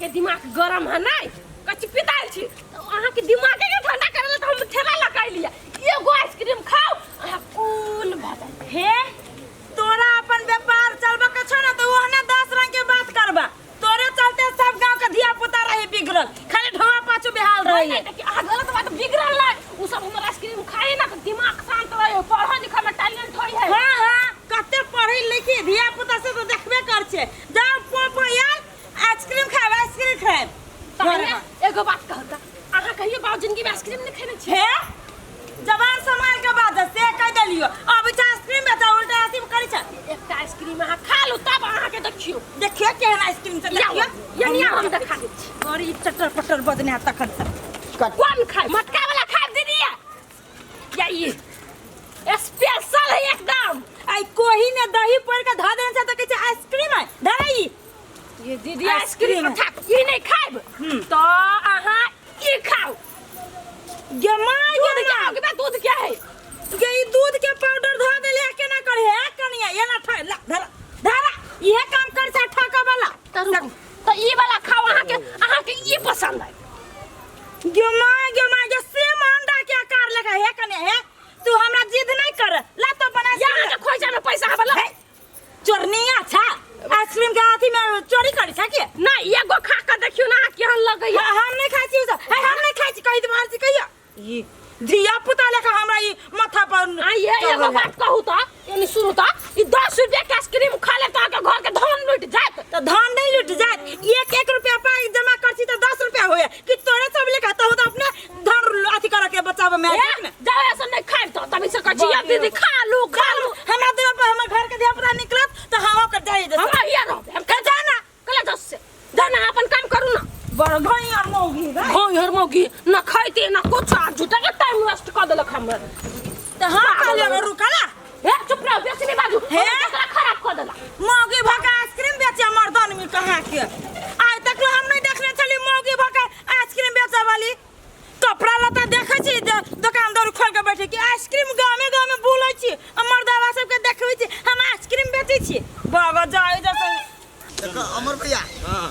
के दिमाग गरम है नहीं कच्ची पिताल छी अहाँ के दिमाग के ठंडा करे तो हम ठेला लगाई लिया एगो आइसक्रीम खाओ अहाँ कूल भजा हे तोरा अपन व्यापार चलबा के छ ना तो ओहने 10 रंग के बात करबा तोरे चलते सब गांव के धिया पुता रही बिगड़ल खाली ढोआ पाछू बेहाल रही है आ गलत बात बिगड़ल ना उ सब हमर आइसक्रीम खाए ना तो दिमाग शांत रहे पढ़ा लिखा में टैलेंट होई है हां हां कते पढ़ी लिखी धिया पुता से तो देखबे कर छे जाओ पोपो यार आइसक्रीम खाए एगो बात कहता अहाँ कहियो बाबू जिंदगी में आइसक्रीम नहीं खेने छी हे जवान समाज के बात से कह देलियो अब आइसक्रीम बेचा उल्टा ऐसे करी छ एक आइसक्रीम अहाँ खा लो तब अहाँ के देखियो केहन आइसक्रीम से देखियो यानी हम देखा दे छी बड़ी चटर पटर बदने तखन से कौन खाए मटका वाला खाए दीदी या ये स्पेशल है एकदम आई कोही ने दही पर के धा देन से तो कहै आइसक्रीम है धरई ये दीदी आइसक्रीम खा ये नहीं खाएब तो अहाँ ये खाओ जमाई दूध क्या हो गया दूध क्या है ये दूध के पाउडर धो देले केना करे है कनिया ये ना धरा धरा ये काम कर से ठका वाला तो ये वाला खाओ अहाँ के ये पसंद है जमाई से मंडा के आकार लगा है कने है तू हमरा जिद नहीं कर ला तो बना यहाँ के खोजा में पैसा हबला चोरनिया छा आइसक्रीम के हाथी में चोरी करी छ के ना एगो खा के देखियो ना केहन लगैया हम नहीं खाई छी हम नहीं खाई छी कहि दे बाहर से कहिया ई धिया पुता लेखा हमरा ई माथा पर ये एगो बात कहू तो यानी सुनु तो ई 10 रुपया के आइसक्रीम खा ले तो के घर के धन लूट जात तो धन नहीं लूट जात 1 रुपया पाई जमा करछी तो 10 रुपया होए कि तोरे सब लेखा तो अपने धन अथी कर के बचावे में जाओ ऐसा नहीं खाई तो तभी से कछि या दीदी खा लो हमरा देह पर हमर घर के धिया पुता निकलत तो हम कर जाई हम हिया रहो हम कर जाना कला 10 से जाना अपन काम करू ना बड़ घई और मौगी ना खाइते ना कुछ झूठा के टाइम वेस्ट कर देलक हमर तो हां काले रुकला हे चुप रहो बेसी नहीं बाजू हे खराब कर देला मौगी भका आइसक्रीम बेचे मर्दन में कहां के आज तक हम नहीं देखने चली मौगी भका आइसक्रीम बेचे वाली कपड़ा लता देखे छी दुकानदार खोल के बैठे कि आइसक्रीम गांव में बोलै छी मर्दावा सब के देखबै छी हम आइसक्रीम बेचै छी बाबा जाय जैसे अमर भैया हां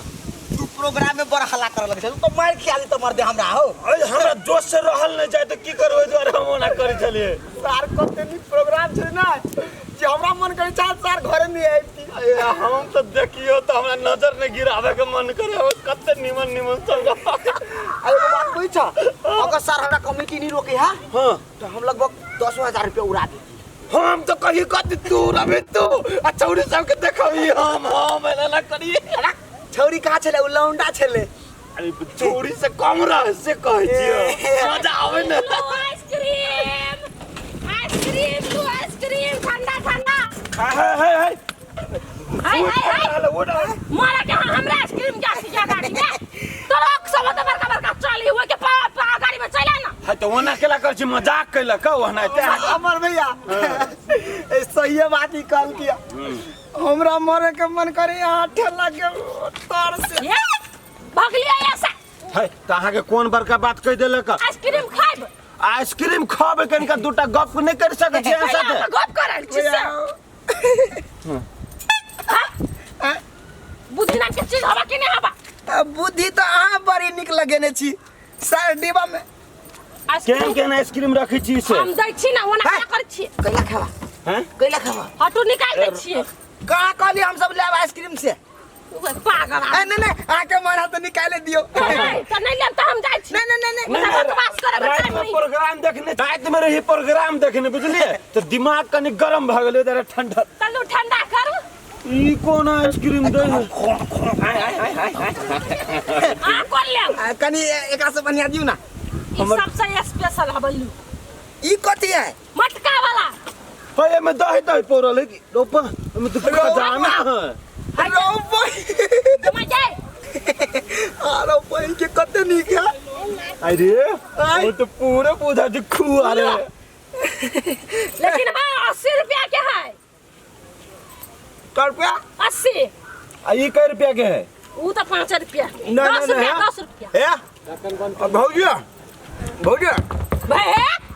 तू प्रोग्राम में बड़ा हल्ला कर लगे तो मार खियाली तो मर दे हमरा हो अरे हमरा जोश से रहल नहीं जाए तो की करबै द्वारा हम ना करे चलिए सार कते प्रोग्राम छै ना जे हमरा मन करे चाल सार घरे नहीं आइती हम तो देखियो तो हमरा नजर नहीं गिरावे के मन करे कते निमन सब अरे बात कोई छ अगर सर हमरा कमिटी नहीं रोके हां तो हम लगभग 10,000 रुपया उड़ा दे हम तो कही कत तू रबे तू छौरी सब के देखबी हम ना करिए छौरी कहाँ छले उ लौंडा छले अरे छौरी से कम रह से कहै छियो मजा आवे ना आइसक्रीम ठंडा हाय मारा के हमरा आइसक्रीम जासी ज्यादा दी तो लोग सब तो बड़का चली हुए के गाड़ी में चला ना है तो वना केला कर छी मजाक कैला का वना ते अमर भैया सही बात ही कल किया हमरा मरे के मन करे यहाँ ठेला के तार से भगलिया ऐसा है त अहाँ के कोन बड़का बात कह देलक आइसक्रीम खाबे कनिका दूटा गप नहीं कर सकै छी ऐसा ते गप करल छी बुद्धि ना के चीज हवा के नहीं हवा बुद्धि तो अहाँ बड़ी निक लगेने छी सर डिब्बा में केन आइसक्रीम रखै छी से हम दै छी ना ओना क्या कर छी कैला खावा हैं कैला खावा हटू निकाल दे छी कहां कहली हम सब लेब आइसक्रीम से पागल नहीं आके मारा तो निकाले दियो तो नहीं ले तो हम जाय छी नहीं बकवास करे रात में प्रोग्राम देखने रात में रही प्रोग्राम देखने बुझलिए तो दिमाग कनी गरम भ गेलै जरा ठंडा तलू ठंडा कर ई कोन आइसक्रीम दे हाय आ कोन ले कनी एकरा से बढ़िया दियो ना ई सबसे स्पेशल हबलू ई कथि है मटका वाला होय में दही पोरल है रोपा में तो खजाना है रोपई मजे आरो पई के कते निक है अरे वो तो पूरे पूजा दिखू अरे लेकिन हां 80 रुपया के है कर रुपया 80 आ ये कै रुपया के है वो तो 5 रुपया 10 रुपया ए भौजी भाई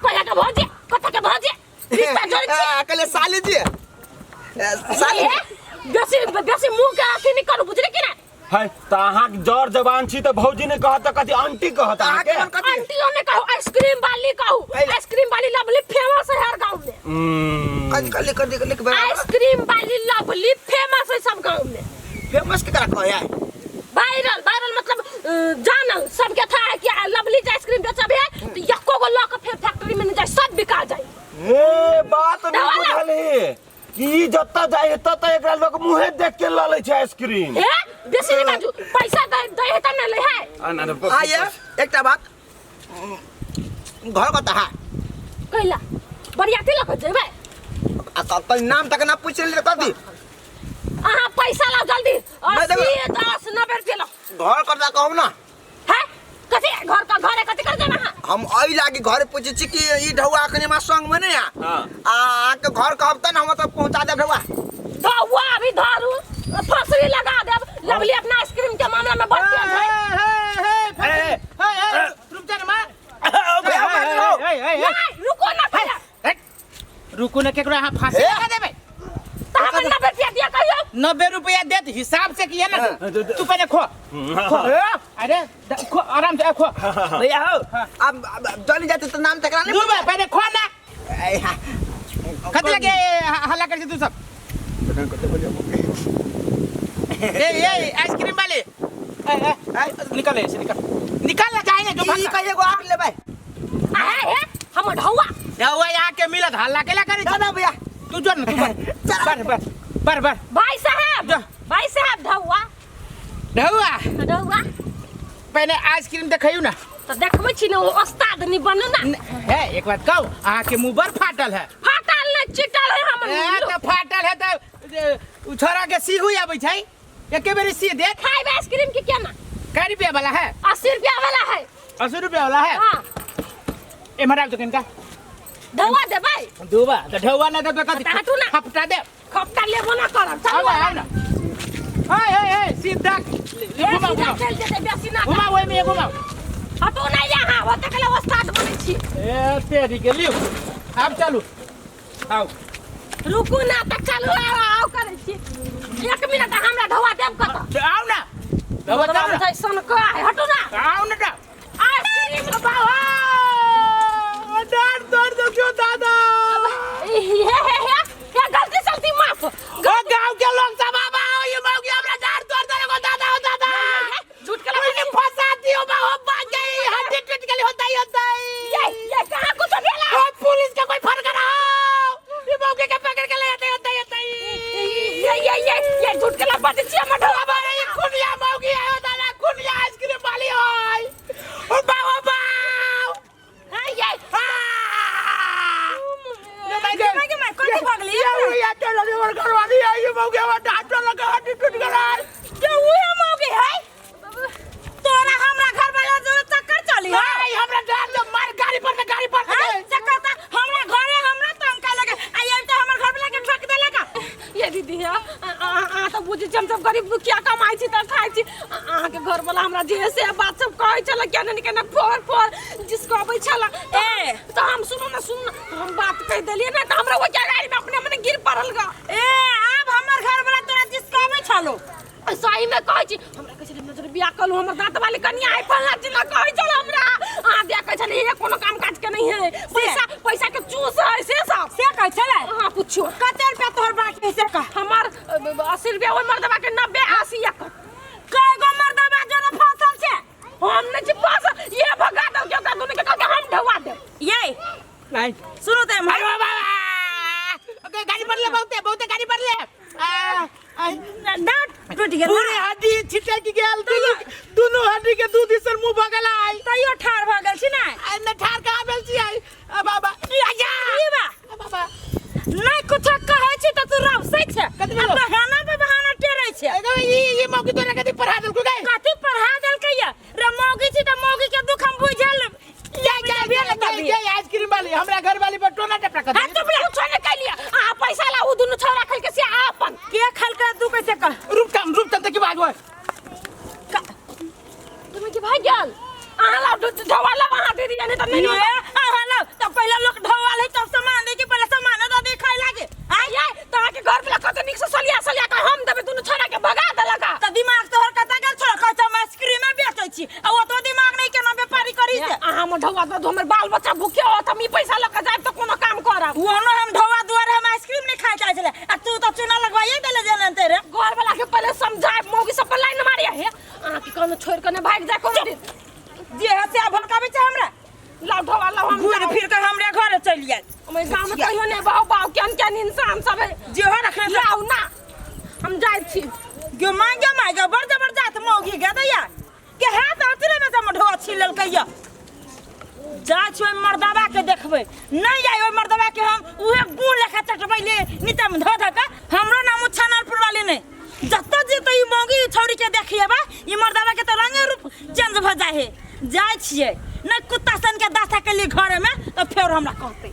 कोला का भौजी कथा के भौजी रिश्ता जोड़ छी कले साली जी साली बेसी मुंह के आखी नहीं करू बुझले कि ना है त अहाँ जर जवान छी त भौजी ने कहत त कथि आंटी कहत अहाँ के आंटियों ने कहो आइसक्रीम वाली कहो आइसक्रीम वाली लवली फेमस है हर गांव में आइसक्रीम वाली लवली फेमस है सब गांव में फेमस के करा कहे वायरल वायरल मतलब जान सबके था है कि लवली आइसक्रीम बेचब है तो यक्को गो लक फिर फैक्ट्री में जाए सब बिका जाए ए बात नहीं बुझले कि जत्ता जाए त एकरा लोग मुहे देख के ल लै छै आइसक्रीम ए बेसी नहीं बाजू पैसा दे है त न ले है आये एकटा बात घर कता है कैला बरियाती लक जेबे कल नाम तक ना पूछ ले तदी अहाँ पैसा लाओ जल्दी 80 10 90 रुपया लो घर कता कहू ना है कथि घर का घर कथि कर देना है हम आई लागी घर पूछे छी कि ई ढौआ अखने मा संग में नहीं आ के घर कहब त हम त पहुंचा दे ढौआ ढौआ अभी धरू फसरी लगा दे लवली अपना आइसक्रीम के मामला में बढ़ गया है रुक जा ना रुको ना पहले रुको ना केकरो यहाँ फांसी लगा देबे तो हम 90 रुपया दिया कहियो 90 रुपया देत हिसाब से किया ना तू पहले खो अरे खो आराम से खो भैया हो अब जल्दी जाते तो नाम तक तू पहले खो ना कत लगे हल्ला कर तू सब ए आइसक्रीम वाले निकल ऐसे निकल ना जाए ना जो ई कहिए गो आग ले भाई है हम ढौआ यहाँ के मिलत हल्ला केला करे ना भैया तू जो ना तू बर भाई साहब ढौआ ढौआ पहले आइसक्रीम देखियो ना तो देखबै छी ना उस्ताद नहीं बनू ना है एक बात कहू अहाँ के मुंह पर फाटल है फाटल नहीं चिटल है हमर तो फाटल है तो छोरा के सीहू आबै छै एके बेर सी दे खाइब आइसक्रीम के केना कै रुपया वाला है 80 रुपया वाला है 80 रुपया वाला है हां ए मराब दुकान का ढौआ दे भाई दुबा तो ढौआ ना तो कथि हटू ना खपटा दे खपटा लेबो ना करब चल आओ ना हाय सीधा घुमा चल जे बेसी ना घुमा ओए में घुमा हटू ना यहाँ वो तकले उस्ताद बनै छी ए तेरी के लियो अब चलू आओ रुकू ना तक चलू आओ करे छी 1 मिनट हमरा ढौआ देब कत आओ ना ढौआ बदनाम जैसन का हटू ना आओ ना आइसक्रीम बाबा डांट तोड़ दो क्यों दादा ये गलती चलती माफ गांव के लोग सब बाबा ये मौगी हमरा डांट तोड़ दे को दादा हो दादा झूठ के कोई फंसाती हो बाबू बात गई हड्डी टूट गई होता ही ये कहां कुछ भेला ओ पुलिस का कोई फोन कराओ ये मौगी के पकड़ के ले आते ये झूठ के लपट छी हम ढोआ बारे ये खुनिया मौगी आयो दादा खुनिया आइसक्रीम वाली होय ओ बाबा हां ये मैं कथि भगली ये चलो रे और घरवाली आई ये मौगी में डांट लगा हड्डी टूट गई के उहे मौगी है तोरा हमरा घर वाला जो चक्कर चली है नहीं हमरा डांट दो मार गाड़ी पर चक्कर त हमरा घरे हमरा तंका लगे आई तो हमर घर वाला के ठोक दे लगा ये दीदी है आ तो बुझी हम सब गरीब दुखिया कमाई छी त खाई छी आ के घर वाला हमरा जे से बात सब कहै छला केना ने केना फोर जिसको आबै छला ए तो हम सुन हम बात कह देलिए ना त हमरा वो गाड़ी में अपने मने गिर पड़ल गा ए अब हमर घर वाला तोरा जिसकाबै छलो सही में कहै छी हमरा कहै छली नजर बियाह कलू हमर दांत वाली कन्या आइ पल्ला जिला कहै छल हमरा आ देखै छली ये कोनो काम काज के नहीं है पैसा के चूस है से सब से कहै छले हां पूछो कते रुपया तोहर बाकी से कह हमर 80 रुपया ओइ मर्दबा के 90 80 एक कई गो मर्दबा जो फसल छे हम नहीं पास ये भगा दो क्यों का दोनों के कहके हम ढवा दे ये नहीं सुनो ते अरे बाबा ओके गाड़ी पर ले बहुते गाड़ी पर ले डांट टूट गया पूरे हड्डी छिटक गेल दोनों हड्डी के दूध सर मुंह भगल आई तइयो ठार भ गेल छी नै न ठार कहां भेल छी आई बाबा आजा ई बा बाबा नहीं कुछ कहै छी त तू रवसै छे बहाना पे बहाना टेरै छे ये मौकी तोरा कथि पढ़ा देल गई कथि पढ़ा देल कहिया रे मौगी छी त मौगी के दुख हम बुझल ये आइसक्रीम वाली हमरा घर वाली पर टोना टपरा कर हां तुम कुछ नहीं कह लिया आ पैसा ला उ दोनों छोरा खल के से अपन के खल के तू कैसे कह रुक तम की बात होय तुम की भाई गेल आ ला ढवा ला वहां दे दिया नहीं त नहीं आ ला त पहले लोग ढवा ले तब सामान दे के पहले सामान द दे खाई लागे आ ये तो के घर पे कत निक से सलिया का हम देबे दोनों छोरा के भगा दे लगा त दिमाग तोहर कता छी आ ओ तो दिमाग नहीं केना व्यापारी करी से हम ढौआ दो हमर बाल बच्चा भूखे हो त हम ई पैसा लेके जाब त कोनो काम करब ओनो हम ढौआ दुआरे हम आइसक्रीम नहीं खाए चाहे छले आ तू तो चूना लगवाइए देले जने तेरे घर वाला के पहले समझाए मौगी सब पर लाइन मारिया हे आ की कोनो छोड़ के ने भाग जा कोनो दिन जे हसे भड़कावे छ हमरा लाउ ढौआ लाउ हम घूर फिर के हमरे घर चल जाए मैं गांव में कहियो ने बाऊ बाऊ केन इंसान सब है जे हो रखने लाउ ना हम जाय छी गे मांगे बड़ जबरदस्त मौगी गे दैया के हाथ अतरे में से ढौआ छिलल कहिया जा छ मर्दवा के देखबे नहीं जाय ओ मर्दवा के हम उहे गु लेखा चटबैले नीचे में ध ध के हमरो नाम छानलपुर वाली नहीं जत्ता जे तो ई मौगी छौरी के देखिएबा ई मर्दवा के तो रंगे रूप चेंज भ जाय है जाय छिए नहीं कुत्ता सन के दासा के लिए घर में तो फिर हमरा कहते